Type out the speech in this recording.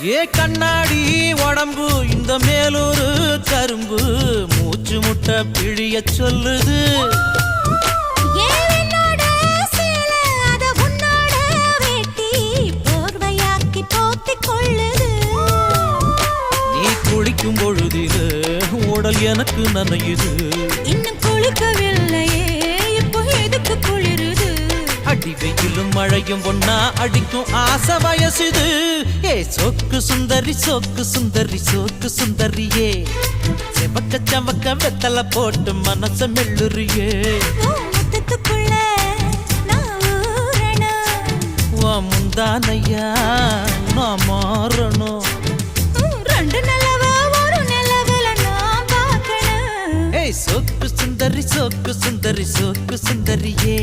ஏ கண்ணாடி உடம்பு இந்த மேலூரு கரும்பு மூச்சு முட்டை பிழிய சொல்லுது நீ குளிக்கும் பொழுதிது உடல் எனக்கு நனையுது இன்னும் குளிக்கவில்லையே இப்போ எதுக்கு குளிருது அடி வெயிலும் மழையும் ஒன்னா அடிக்கும் ஆசை வயசுது ஏ சொக்கு சுந்தரி சொக்கு சுந்தரி சொக்கு சுந்தரியே செவக்க சமக்க வெத்தலை போட்டு மனச மெல்லுறியே முத்தத்துக்குள்ள நான் ஊறணும் முந்தானையா நான் மாறணும் ரெண்டு நிலவு ஒரு நிலவுல நான் பார்க்கணும் ஏய் சொக்கு சுந்தரி சொக்கு சுந்தரி சொக்கு சுந்தரியே